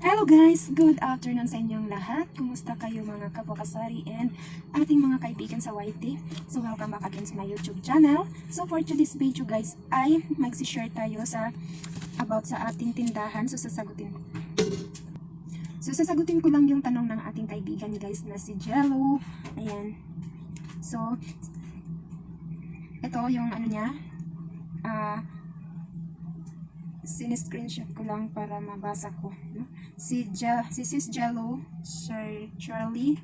Hello guys! Good afternoon sa inyong lahat. Kumusta kayo mga kapokasari and ating mga kaibigan sa YT? So welcome back again sa my YouTube channel. So for today's video guys ay magsi-share tayo about sa ating tindahan. So sasagutin ko lang yung tanong ng ating kaibigan guys na si Jello. Ayan. So ito yung ano niya. Siniscreenshot ko lang para mabasa ko, no? Si Sis Jello Charlie.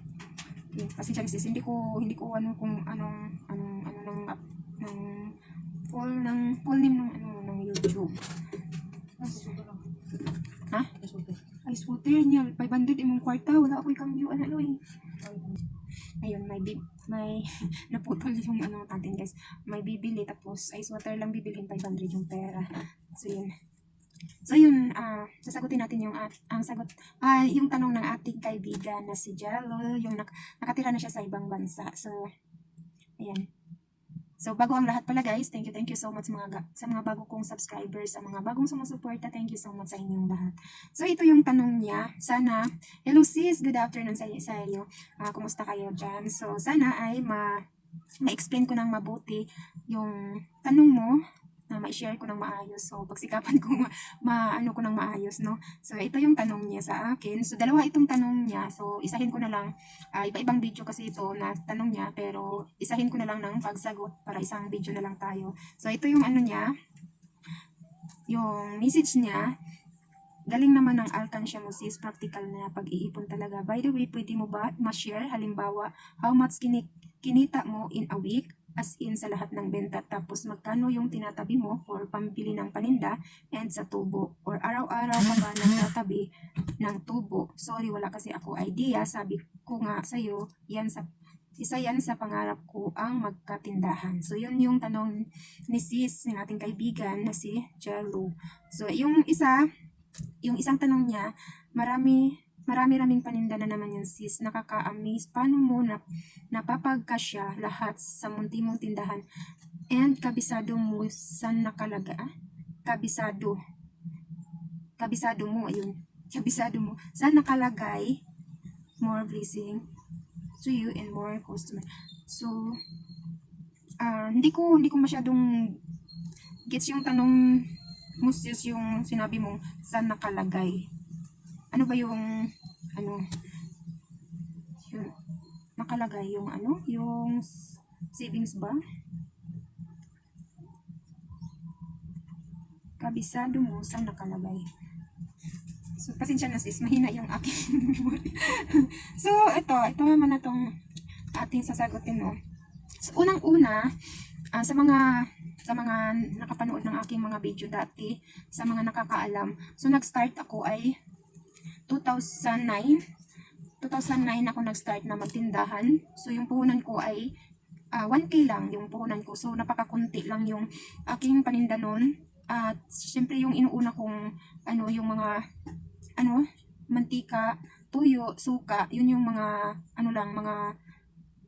Okay, kasi sis, hindi ko ano kung anong ng full name ng YouTube. Ha? Ay, scooter niya 500 imong kwarta, wala ako ikang view ano eh. Ayun, may naputol yung ano natin guys. May bibili tapos ice water lang bibilhin 500 yung pera. So yun, sasagutin natin yung ang sagot yung tanong ng ating kaibigan na si Jello, yung nakatira na siya sa ibang bansa. So ayan. So bago ang lahat pala guys, thank you so much sa mga bago kong subscribers, sa mga bagong sumusuporta, thank you so much sa inyong lahat. So ito yung tanong niya. Sana, hello sis, good afternoon sa iyo. Kumusta kayo dyan? So sana ay ma-explain ko ng mabuti yung tanong mo, na ma-share ko ng maayos. So, pagsikapan ko maano ko ng maayos, no? So, ito yung tanong niya sa akin. So, dalawa itong tanong niya. So, isahin ko na lang, iba-ibang video kasi ito na tanong niya, pero isahin ko na lang ng pagsagot para isang video na lang tayo. So, ito yung ano niya, yung message niya. Galing naman ng Alcansya mo sis, practical na pag-iipon talaga. By the way, pwede mo ba ma-share halimbawa how much kinita mo in a week? As in sa lahat ng benta, tapos magkano yung tinatabi mo for pambili ng paninda and sa tubo, or araw-araw ka ba nagtatabi ng tubo? Sorry, wala kasi ako idea, sabi ko nga sa'yo, isa yan sa pangarap ko ang magkatindahan. So yun yung tanong ni sis, ng ating kaibigan na si Jello. So yung isang tanong niya, marami-raming paninda na naman yung sis. Nakaka-amaze. Paano mo napapagkasya lahat sa munti-mong tindahan? And kabisado mo saan nakalaga? Kabisado mo, ayun. Kabisado mo. Saan nakalagay? More blessing to you and more customer. So, hindi ko masyadong gets yung tanong mo sis, yung sinabi mo saan nakalagay. Ano ba yung yung nakalagay yung yung savings ba? Kabisado mo saan nakalagay. So pasensya na sis, mahina yung aking memory. So ito naman na tong ating sasagutin, no. So unang-una, sa mga nakapanood ng aking mga video dati, sa mga nakakaalam, so nag-start ako ay 2009 ako nag-start na magtindahan. So yung puhunan ko ay 1K lang yung puhunan ko. So napakakunti lang yung aking paninda noon. At syempre yung inuuna kong yung mga mantika, tuyo, suka, yun yung mga mga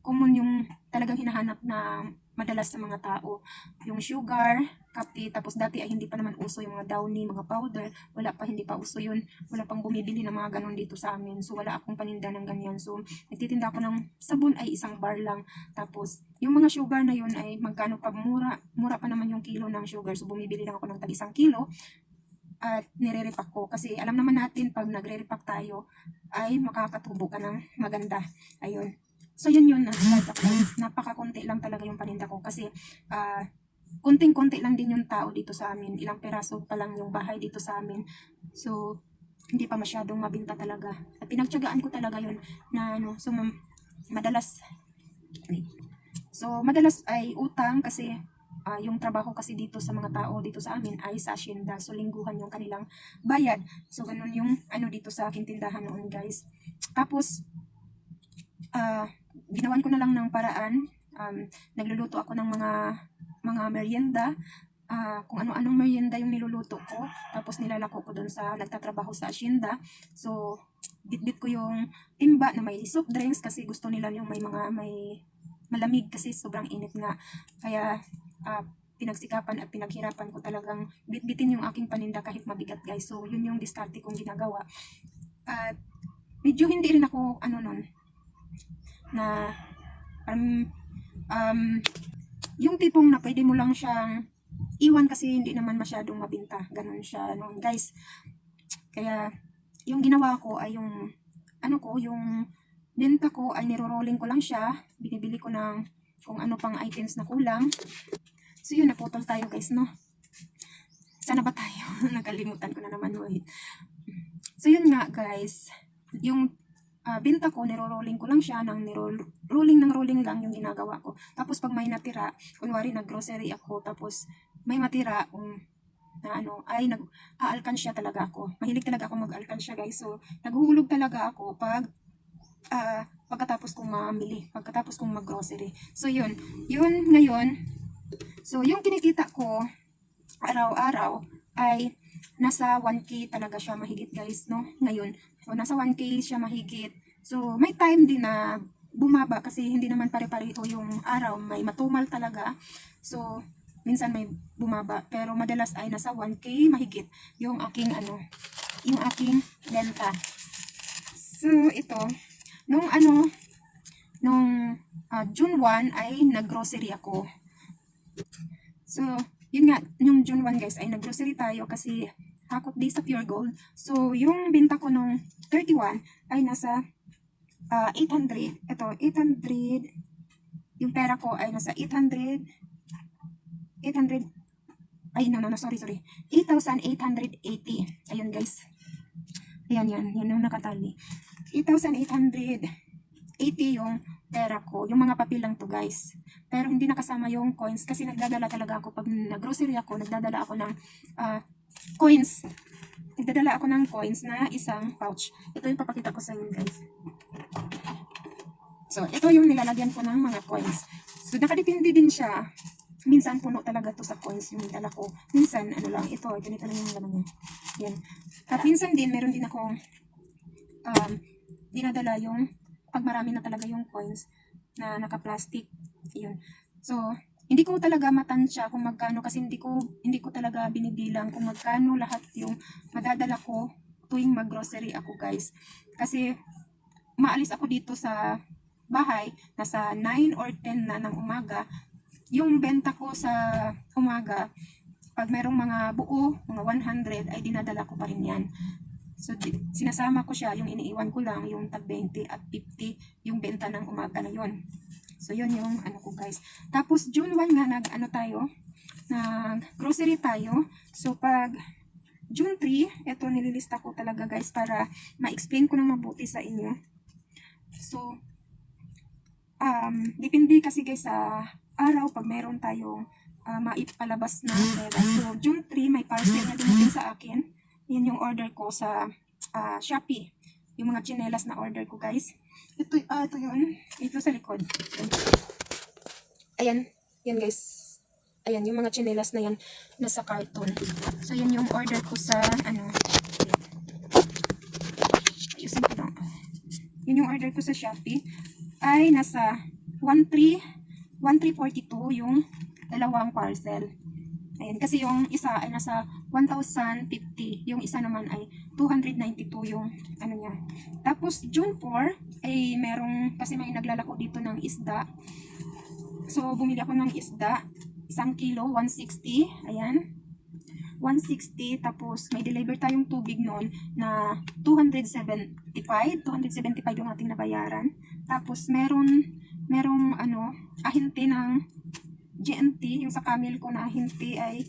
common yung talagang hinahanap na madalas sa mga tao. Yung sugar, kape, tapos dati ay hindi pa naman uso yung mga downy, mga powder, hindi pa uso yun, wala pang bumibili ng mga ganon dito sa amin, so wala akong paninda ng ganyan. So nagtitinda ako ng sabon ay isang bar lang, tapos yung mga sugar na yun ay magkano pa, mura pa naman yung kilo ng sugar, so bumibili lang ako ng tag 1 kilo at nire-repack ko, kasi alam naman natin pag nagre-repack tayo ay makakatubo ka ng maganda. Ayun. So yun napakakunti lang talaga yung paninda ko, kasi kunting-kunti lang din yung tao dito sa amin, ilang peraso pa lang yung bahay dito sa amin, so hindi pa masyadong mabinta talaga, at pinagtiyagaan ko talaga yun na madalas ay utang, kasi yung trabaho kasi dito sa mga tao dito sa amin ay sa asyenda, so lingguhan yung kanilang bayad, so ganun yung dito sa aking tindahan noon guys. Tapos ginawan ko na lang ng paraan, nagluluto ako ng mga merienda, kung ano-anong merienda yung niluluto ko, tapos nilalako ko doon sa nagtatrabaho sa asyenda. So bitbit ko yung timba na may soft drinks, kasi gusto nila yung may malamig, kasi sobrang init nga, kaya pinagsikapan at pinaghirapan ko talagang bitbitin yung aking paninda kahit mabigat guys. So yun yung diskarte kong ginagawa. At medyo hindi rin ako, nun, na, um, yung tipong na pwede mo lang siyang iwan kasi hindi naman masyadong mabinta. Ganun siya noon, guys. Kaya, yung ginawa ko ay yung, yung benta ko ay niro-rolling ko lang siya. Binibili ko ng kung ano pang items na kulang. So, yun, naputol tayo, guys, no? Sana ba tayo? Nakalimutan ko na naman, wait. So, yun nga, guys. Yung benta ko, niro-rolling ko lang siya, rolling lang yung ginagawa ko. Tapos pag may natira, kunwari nag-grocery ako, tapos may matira, na ay nag-aalkansya talaga ako. Mahilig talaga ako mag-alkansya, guys. So, naghuhulog talaga ako pagkatapos kong mamili, pagkatapos kong mag-grocery. So, yun ngayon. So, yung kinikita ko, araw-araw, ay nasa 1K talaga siya mahigit, guys, no? Ngayon, so, nasa 1K siya mahigit. So, may time din na bumaba kasi hindi naman pare-pareho yung araw. May matumal talaga. So, minsan may bumaba. Pero madalas ay nasa 1K mahigit yung aking, yung aking benta. So, ito, nung June 1 ay nag-grocery ako. So, yun nga, yung June 1, guys, ay nag-grocery tayo kasi hakot day sa Pure Gold. So, yung benta ko nung 31 ay nasa 800. Ito, 800. Yung pera ko ay nasa 800. Ay, no, sorry. 8,880. Ayun, guys. Ayan, yan yung nakatali. 8,880 yung pera ko. Yung mga papel lang to, guys. Pero hindi nakasama yung coins kasi nagdadala talaga ako. Pag nag-grocery ako, nagdadala ako ng coins. Nagdadala ako ng coins na isang pouch. Ito yung papakita ko sa inyo, guys. So, ito yung nilalagyan ko ng mga coins. So, nakadepende din siya. Minsan puno talaga to sa coins yung dala ko. Minsan, lang, ito, ganito lang yung laman niya. Yan. At minsan din, meron din akong dinadala yung pag marami na talaga yung coins na naka-plastic. Yun. So, hindi ko talaga matansya kung magkano kasi hindi ko talaga binibilang kung magkano lahat yung madadala ko tuwing mag-grocery ako, guys. Kasi maalis ako dito sa bahay, nasa 9 or 10 na ng umaga. Yung benta ko sa umaga, pag merong mga buo, mga 100, ay dinadala ko pa rin yan. So, sinasama ko siya, yung iniiwan ko lang, yung tag 20 at 50, yung benta ng umaga na yun. So, yun yung ko, guys. Tapos, June 1 nga, nag-grocery tayo. So, pag June 3, ito nililista ko talaga, guys, para ma-explain ko ng mabuti sa inyo. So, depende kasi, guys, sa araw, pag meron tayong maipalabas na pera. So, June 3, may parcel na dumating sa akin. Yan yung order ko sa Shopee. Yung mga chinelas na order ko, guys. Ito yun. Ito sa likod. Ayan. Yan, guys. Ayan, yung mga chinelas na yan nasa carton. So, yan yung order ko sa, ayusin ko lang. Yun yung order ko sa Shopee. Ay, nasa 1,342 yung dalawang parcel. Ayan, kasi yung isa ay nasa 1,050. Yung isa naman ay 292 yung niya. Tapos, June 4, ay merong, kasi may naglalako dito ng isda. So, bumili ako ng isda. 1 kilo, 160. Ayan. 160. Tapos, may deliver tayong tubig noon na 275. 275 yung ating nabayaran. Tapos, merong ahente ng GNT, yung sa Camel ko na ahente ay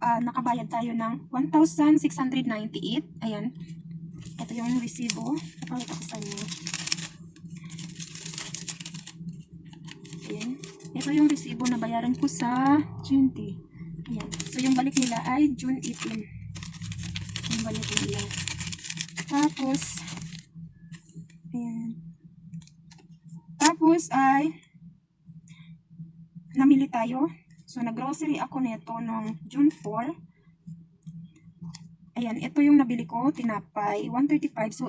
nakabayad tayo ng 1,698. Ayan. Ito yung resibo. Napakita ko sa inyo. Ayan. Ito yung resibo na bayaran ko sa GNT. Ayan. So, yung balik nila ay June 18. Yung balik nila. Tapos, ayan. Tapos ay namili tayo. So, nag-grocery ako nito noong June 4. Ayan, ito yung nabili ko, tinapay, 135. So,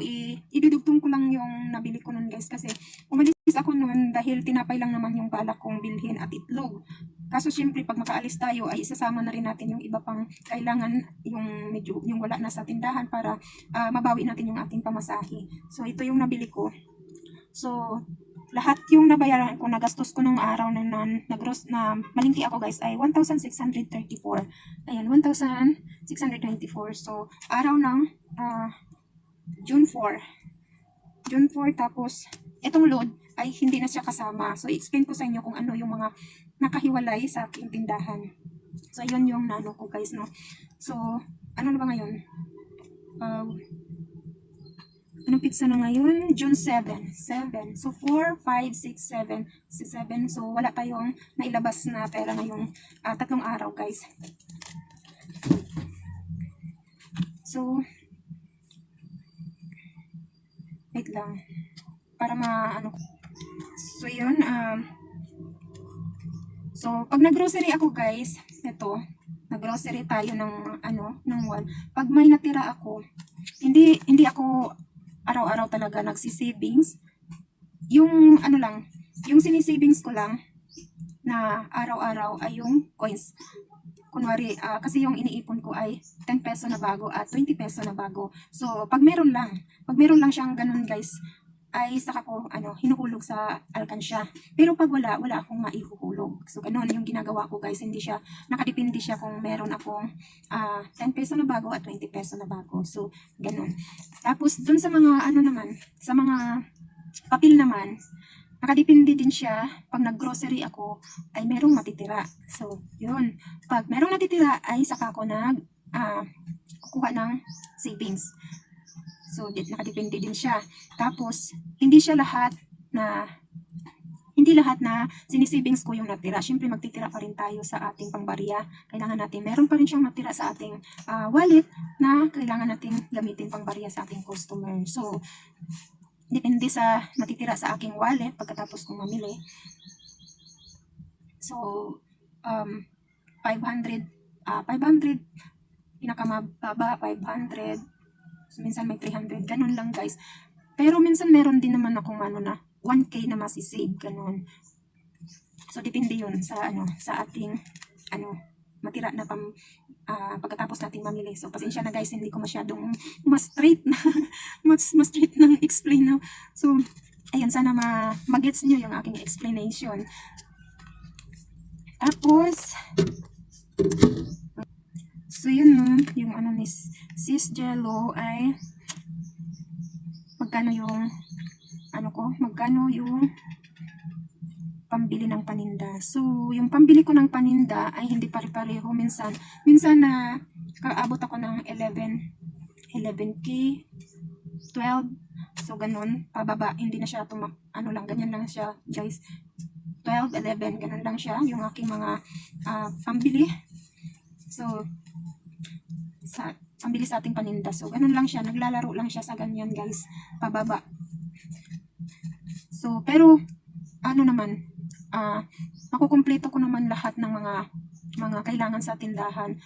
idudugtong ko lang yung nabili ko nun guys kasi umalis ako nun dahil tinapay lang naman yung balak kong bilhin at itlog. Kaso syempre pag makaalis tayo ay isasama na rin natin yung iba pang kailangan, yung medyo yung wala na sa tindahan para mabawi natin yung ating pamasahe. So, ito yung nabili ko. So, lahat yung nabayaran ko, nagastos ko nung araw na malingki ako guys ay 1,634. Ayan, 1,694. So, araw ng June 4. June 4 tapos itong load ay hindi na siya kasama. So, i-explain ko sa inyo kung ano yung mga nakahiwalay sa aking tindahan. So, yun yung nano ko guys, no. So, ano na ba ngayon? Anong pizza na ngayon? June 7. So, 4, 5, 6, 7. 7. So, wala tayong nailabas na pera ngayong 3 araw, guys. So, wait lang. Para So, yun. So, pag nag-grocery ako, guys, ito, nag-grocery tayo ng one. Pag may natira ako, hindi ako araw-araw talaga nagsisavings. Yung yung sinisavings ko lang na araw-araw ay yung coins. Kunwari, kasi yung iniipon ko ay 10 peso na bago at 20 peso na bago. So, pag meron lang siyang ganun guys, ay saka ko hinuhulog sa alkansya. Pero pag wala akong maihuhulog. So, ganun yung ginagawa ko guys. Hindi siya, nakadepende siya kung meron akong 10 peso na bago at 20 peso na bago. So, ganun. Tapos, dun sa mga sa mga papel naman, nakadepende din siya. Pag nag-grocery ako, ay merong matitira. So, yun. Pag merong natitira, ay saka ko kukuha ng savings. So, nakadepende din siya. Tapos, hindi lahat na sinisavings ko yung natira. Siyempre, magtitira pa rin tayo sa ating pangbarya. Kailangan natin, meron pa rin siyang matira sa ating wallet na kailangan natin gamitin pangbarya sa ating customer. So, depende sa natitira sa aking wallet pagkatapos kong mamili. So, 500, pinakamababa, 500. So, minsan may 300, ganun lang guys. Pero minsan meron din naman akong 1K na masisave, ganun. So, depende yun sa ating matira na pagkatapos nating mamili. So, pasensya na guys, hindi ko masyadong mas-straight na mas-straight ng explain na. So, ayun, sana magets nyo yung aking explanation. Tapos, so yun no, yung ni Sis Jello ay magkano yung pambili ng paninda. So, yung pambili ko ng paninda ay hindi pare-pareho. Minsan na kaabot ako ng 11K, 12. So, ganun, pababa. Hindi na siya ganyan lang siya, guys. 12, 11, ganun lang siya, yung aking mga pambili. So, pambili sa ating paninda. So, ganun lang siya. Naglalaro lang siya sa ganyan, guys. Pababa. So, pero, makukumpleto ko naman lahat ng mga kailangan sa tindahan.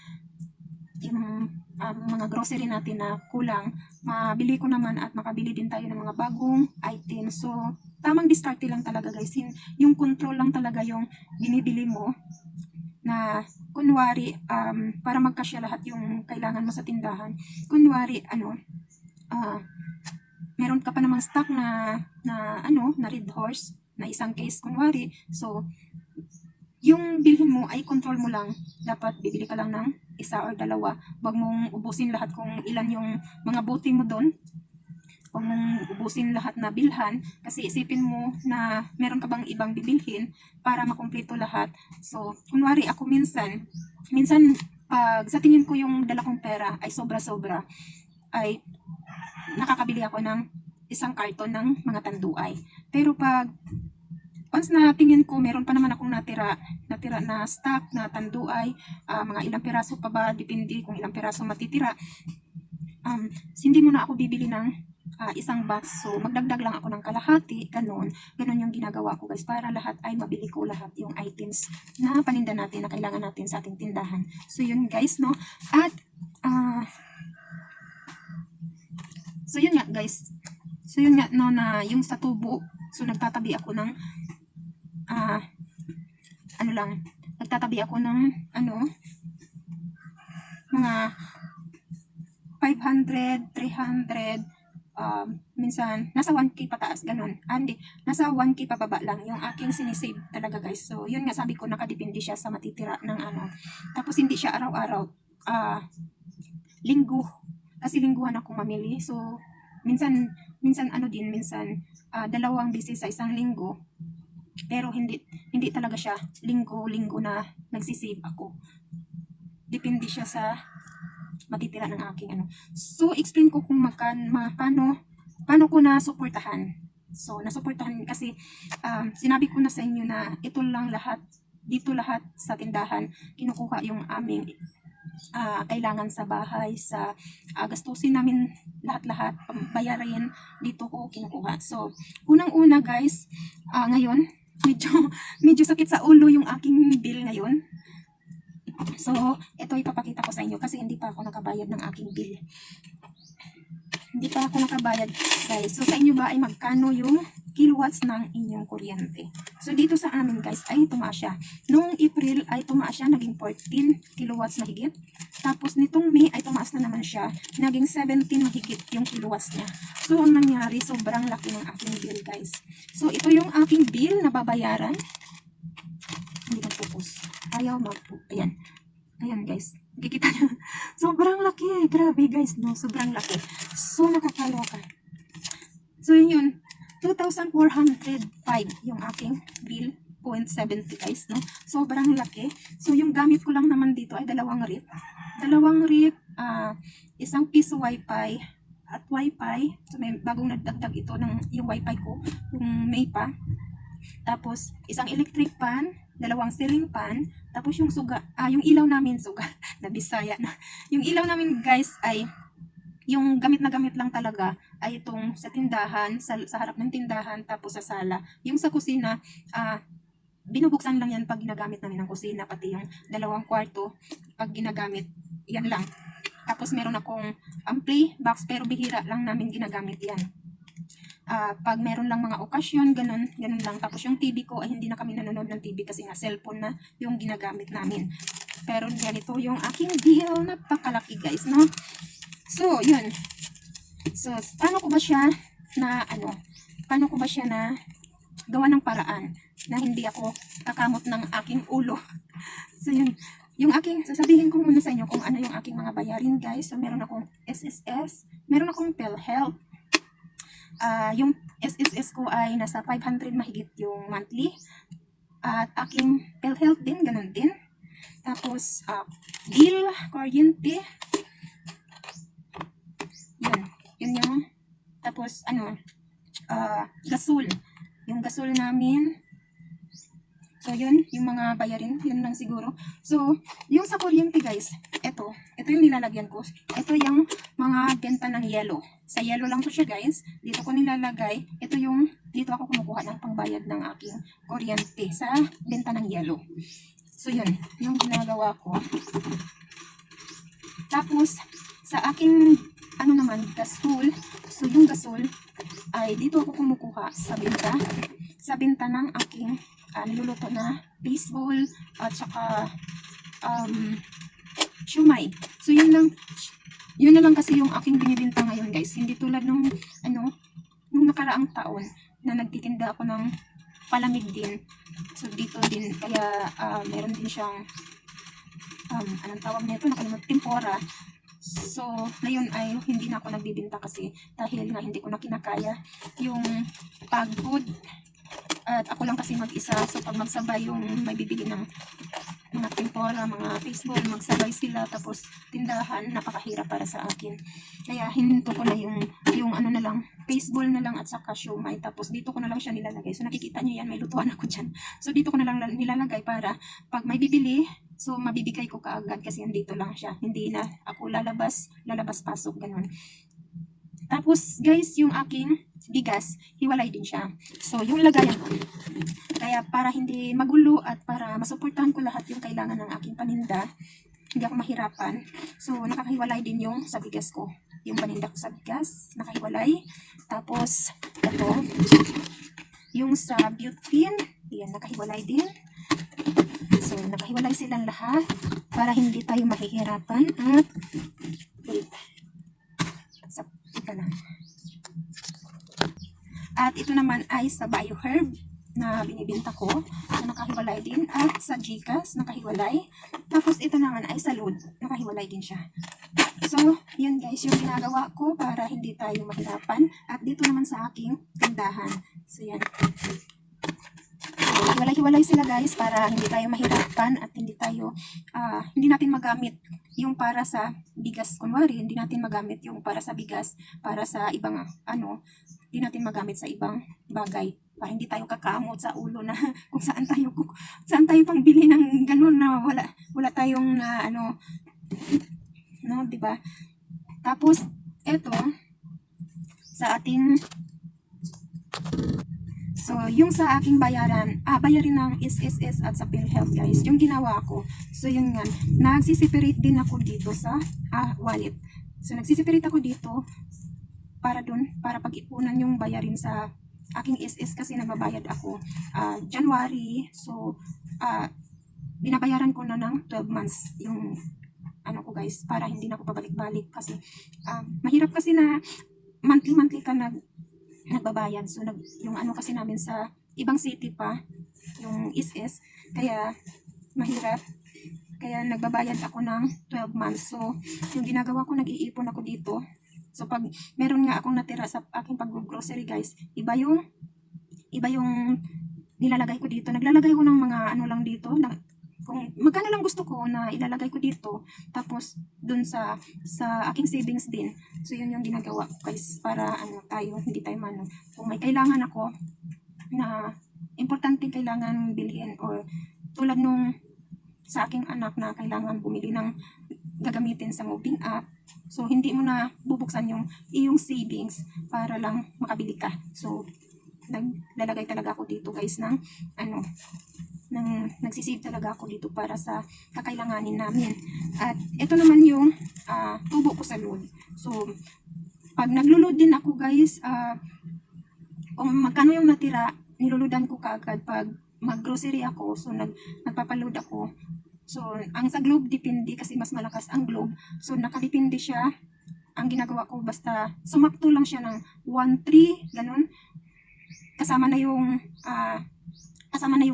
Yung mga grocery natin na kulang, mabili ko naman at makabili din tayo ng mga bagong items. So, tamang diskarte lang talaga guys. Yung control lang talaga yung binibili mo na kunwari para magkasya lahat yung kailangan mo sa tindahan. Kunwari meron ka pa namang stock na Red Horse na isang case kunwari. So, yung bilhin mo ay control mo lang. Dapat bibili ka lang ng isa or dalawa. Huwag mong ubusin lahat kung ilan yung mga bote mo doon. Huwag mong ubusin lahat na bilhan kasi isipin mo na meron ka bang ibang bibilhin para makumpleto lahat. So, kunwari ako minsan pag sa tingin ko yung dala kong pera ay sobra-sobra, ay nakakabili ako ng isang karton ng mga tanduay. Pero pag once na tingin ko meron pa naman akong natira na stock na tanduay, mga ilang piraso pa ba, depende kung ilang piraso matitira, hindi muna ako bibili ng isang box. So, magdagdag lang ako ng kalahati, ganun yung ginagawa ko guys, para lahat ay mabili ko lahat yung items na paninda natin na kailangan natin sa ating tindahan. So, yun guys, no? At, So yun nga guys. So yun nga no, na yung sa tubo. So nagtatabi ako ng nagtatabi ako ng mga 500, 300, minsan nasa 1k pataas, ganun. Hindi, nasa 1k pababa lang yung aking sinisave talaga guys. So yun nga, sabi ko nakadepende siya sa matitira ng tapos hindi siya araw-araw, linggo, kasi lingguhan ako mamili. So minsan minsan dalawang beses sa isang linggo, pero hindi talaga siya linggo na nagsisave ako. Depende siya sa matitira ng aking So, explain ko kung paano ko nasuportahan. So, nasuportahan kasi sinabi ko na sa inyo na dito lahat sa tindahan, kinukuha yung aming kailangan sa bahay, sa gastusin namin, lahat-lahat, bayarin, dito ko kinukuha. So, unang-una guys, ngayon, medyo sakit sa ulo yung aking bill ngayon. So, ito ipapakita ko sa inyo kasi hindi pa ako nakabayad ng aking bill. Hindi pa ako nakabayad, guys. So, sa inyo ba ay magkano yung kilowatts ng inyong kuryente? So, dito sa amin, guys, ay tumaas siya. Noong April ay tumaas siya, naging 14 kilowatts mahigit. Tapos, nitong May ay tumaas na naman siya, naging 17 mahigit yung kilowatts niya. So, ang nangyari, sobrang laki ng aking bill, guys. So, ito yung aking bill na babayaran. Hindi mag-focus. Ayan. Ayan guys. Kikita nyo. Sobrang laki. Grabe guys, no? Sobrang laki. So, nakakaloka. So, yun. 2,405 yung aking bill. 0.70 guys, no? Sobrang laki. So, yung gamit ko lang naman dito ay dalawang rip. Isang piece wifi at wifi. So, may bagong nagdagdag ito ng yung wifi ko. Yung May pa. Tapos, isang electric fan, dalawang ceiling fan, tapos yung yung ilaw namin, na Bisaya na. Yung ilaw namin guys ay, yung gamit na gamit lang talaga, ay itong sa tindahan, sa harap ng tindahan, tapos sa sala. Yung sa kusina, binubuksan lang yan pag ginagamit namin ng kusina, pati yung dalawang kwarto, pag ginagamit, yan lang. Tapos meron akong play box, pero bihira lang namin ginagamit yan. Pag meron lang mga okasyon, ganun lang. Tapos yung TV ko ay hindi na kami nanonood ng TV kasi nga cellphone na yung ginagamit namin. Pero ganito yung aking bill, napakalaki guys, no? So, yun. So, paano ko ba siya na gawa ng paraan na hindi ako kakamot ng aking ulo? So, yun. Sasabihin ko muna sa inyo kung ano yung aking mga bayarin guys. So, meron akong SSS, meron akong PhilHealth. Yung SSS ko ay nasa 500 mahigit yung monthly. At aking PhilHealth din, ganun din. Tapos, bill, kuryente. Yun yung, tapos, gasol. Yung gasol namin. So, yun, yung mga bayarin, yun lang siguro. So, yung sa kuryente guys, ito yung nilalagyan ko. Ito yung mga benta ng yellow. Sa yellow lang to siya guys. Dito ko nilalagay. Dito ako kumukuha ng pangbayad ng aking kuryente sa benta ng yellow. So, yun, yung ginagawa ko. Tapos, sa aking, gasol. So, yung gasol, ay dito ako kumukuha sa benta ng aking niluluto na baseball at saka shumai. So yun na lang kasi yung aking binibenta ngayon guys. Hindi tulad nung nakaraang taon na nagtitinda ako ng palamig din. So dito din kaya meron din siyang anong tawag nito, nakalimutan, tempura. So ngayon ay hindi na ako nagbibenta kasi dahil nga hindi ko na kinakaya yung pagod. At ako lang kasi mag-isa, so pag magsabay yung may bibili ng mga tempura, mga baseball, magsabay sila, tapos tindahan, napakahirap para sa akin. Kaya hininto ko na yung baseball na lang at saka shumai, tapos dito ko na lang siya nilalagay. So nakikita nyo yan, may lutuan ako dyan. So dito ko na lang nilalagay para pag may bibili, so mabibigay ko kaagad kasi dito lang siya. Hindi na ako lalabas pasok, ganun. Tapos guys, yung aking bigas, hiwalay din siya. So yung lagayan ko. Kaya para hindi magulo at para masuportahan ko lahat yung kailangan ng aking paninda, hindi ako mahirapan. So nakakahiwalay din yung sa bigas ko. yung paninda ko sa bigas, nakahiwalay. Tapos, ito, yung sa butane, yan, nakahiwalay din. So, nakahiwalay silang lahat para hindi tayo mahihirapan. At, wait, ito lang. At ito naman ay sa BioHerb na binibinta ko, na nakahiwalay din. At sa Gcash, nakahiwalay. Tapos ito naman ay sa Load, nakahiwalay din siya. So, yun guys, yung ginagawa ko para hindi tayo mahirapan. At dito naman sa aking tindahan. So, yan. Hiwalay-hiwalay sila guys para hindi tayo mahirapan at hindi tayo, hindi natin magamit yung para sa bigas. Kunwari, hindi natin magamit yung para sa bigas, para sa ibang, hindi natin magamit sa ibang bagay. Para hindi tayo kakamot sa ulo na kung saan tayo pangbili ng ganun na wala tayong no, di ba? Tapos eto sa ating yung sa aking bayarin ng SSS at sa PhilHealth guys, yung ginawa ko. So yun nga, nagsiseparate din ako dito sa wallet. So nagsiseparate ako dito para pag-ipunan yung bayarin sa aking SS kasi nagbabayad ako January. So binabayaran ko na ng 12 months yung ko guys, para hindi na ako pabalik-balik kasi mahirap kasi na monthly ka nagbabayad. So yung kasi namin sa ibang city pa yung SS, kaya mahirap. Kaya nagbabayad ako ng 12 months. So yung ginagawa ko, nag-iipon ako dito. So pag meron nga akong natira sa aking pag-grocery guys, iba yung nilalagay ko dito. Naglalagay ko ng mga lang dito, kung magkano lang gusto ko na ilalagay ko dito, tapos dun sa aking savings din. So yun yung ginagawa ko guys, para hindi tayo kung may kailangan ako na importante kailangan bilhin, or tulad nung sa aking anak na kailangan bumili ng gagamitin sa moving app, so hindi mo na bubuksan yung iyong savings para lang makabili ka. So naglalagay talaga ako dito guys ng nagsisave talaga ako dito para sa kakailanganin namin. At ito naman yung tubo ko sa load. So pag naglo-load din ako guys, kung magkano yung natira, niluludan ko kaagad pag mag-grocery ako. So nagpapaload ako. So ang sa Globe depende kasi mas malakas ang Globe. So nakadepende siya. Ang ginagawa ko basta sumakto lang siya ng 1.3 ganun. Kasama na yung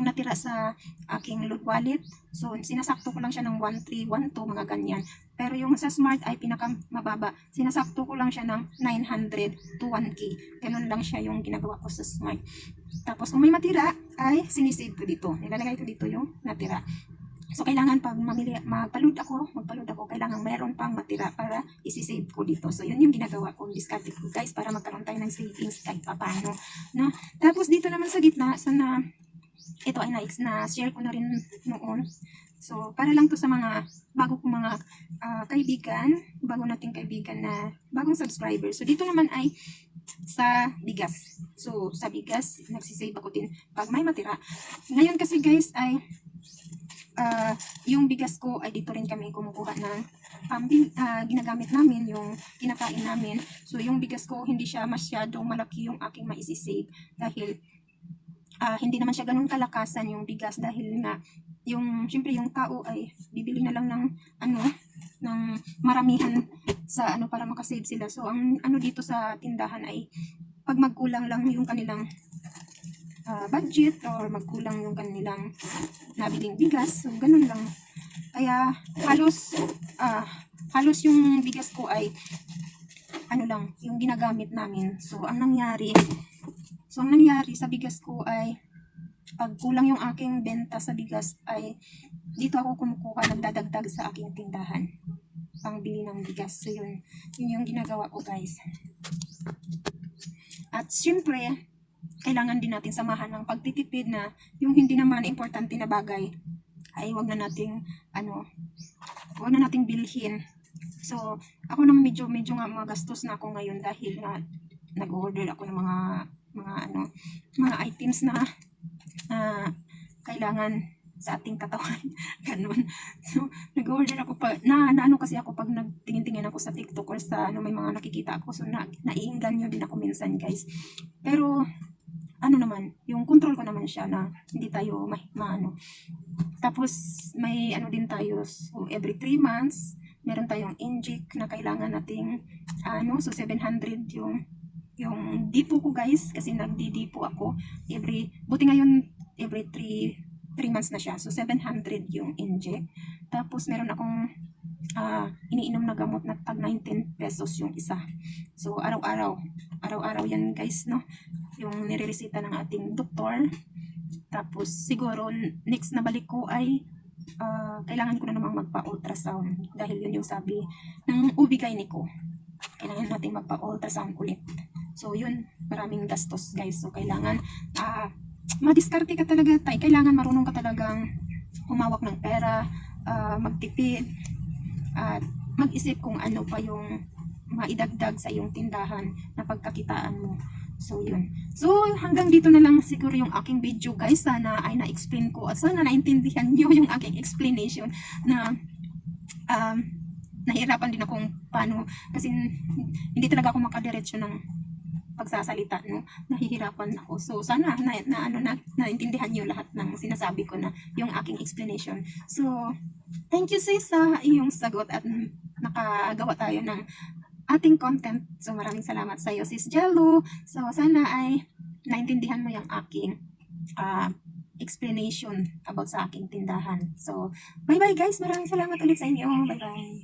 natira sa aking load wallet. So sinasakto ko lang siya ng 1.3, 1.2 mga ganyan. Pero yung sa Smart ay pinakamababa. Sinasakto ko lang siya ng 900 to 1K. Ganun lang siya yung ginagawa ko sa Smart. Tapos kung may matira ay sinisave ko dito. Nilalagay ko dito yung natira. So kailangan pag magpa-load ako, kailangan mayroon pang matira para isi-save ko dito. So yun yung ginagawa ko, discard ko guys, para magkaroon tayo ng savings kahit paano, no? Tapos dito naman sa gitna, ito ay na-share ko na rin noon. So para lang to sa mga bago kong mga nating kaibigan na bagong subscribers. So dito naman ay sa bigas. So sa bigas, nagsisave ako din pag may matira. Ngayon kasi guys ay yung bigas ko ay dito rin kami kumukuha ng ginagamit namin, yung kinakain namin. So yung bigas ko hindi siya masyadong malaki yung aking maisisave dahil hindi naman siya ganun kalakasan yung bigas, dahil na syempre yung tao ay bibili na lang ng maramihan sa para makasave sila. So ang dito sa tindahan ay pag magkulang lang yung kanilang budget or magkulang yung kanilang nabiling bigas, so ganun lang. Kaya halos yung bigas ko ay lang yung ginagamit namin. So ang nangyari sa bigas ko ay pag kulang yung aking benta sa bigas ay dito ako kumukuha, nagdadagdag sa aking tindahan pangbili ng bigas. So yun yung ginagawa ko guys. At syempre kailangan din natin samahan ng pagtitipid na yung hindi naman importante na bagay ay wag na nating bilhin. So ako naman medyo nga magastos na ako ngayon dahil nag-order ako ng mga items na kailangan sa ating katawan. Ganun. So, nag-order ako pa, ano kasi ako pag nagtingin-tingin ako sa TikTok or sa may mga nakikita ako. So, naiinganyo din ako minsan, guys. Pero, ano naman, yung control ko naman siya na hindi tayo maano. Tapos, may ano din tayo, so every 3 months, meron tayong inject na kailangan nating, so 700 yung dipo ko, guys, kasi nagdidipo ako buti ngayon every 3 months na siya, so 700 yung inject. Tapos meron akong iniinom na gamot na tag 19 pesos yung isa. So araw-araw yan, guys, no, yung nireresita ng ating doktor. Tapos siguro next na balik ko ay kailangan ko na namang magpa-ultrasound dahil yun yung sabi ng OB-GYN ko, kailangan natin magpa-ultrasound ulit. So yun, maraming gastos, guys. So kailangan madiskarte ka talaga tayo. Kailangan marunong ka talagang humawak ng pera, magtipid, at mag-isip kung ano pa yung maidagdag sa iyong tindahan na pagkakitaan mo. So yun. So hanggang dito na lang siguro yung aking video, guys. Sana ay na-explain ko at sana naintindihan nyo yung aking explanation na nahirapan din akong paano kasi hindi talaga ako makadiretso ng pagsasalita, no, nahihirapan ako. So sana naintindihan niyo lahat ng sinasabi ko na yung aking explanation. So thank you, sis, sa iyong sagot at nakagawa tayo ng ating content. So maraming salamat sa iyo, sis Jello. So sana ay naintindihan mo yung aking explanation about sa aking tindahan. So bye bye, guys, maraming salamat ulit sa inyo. Bye bye.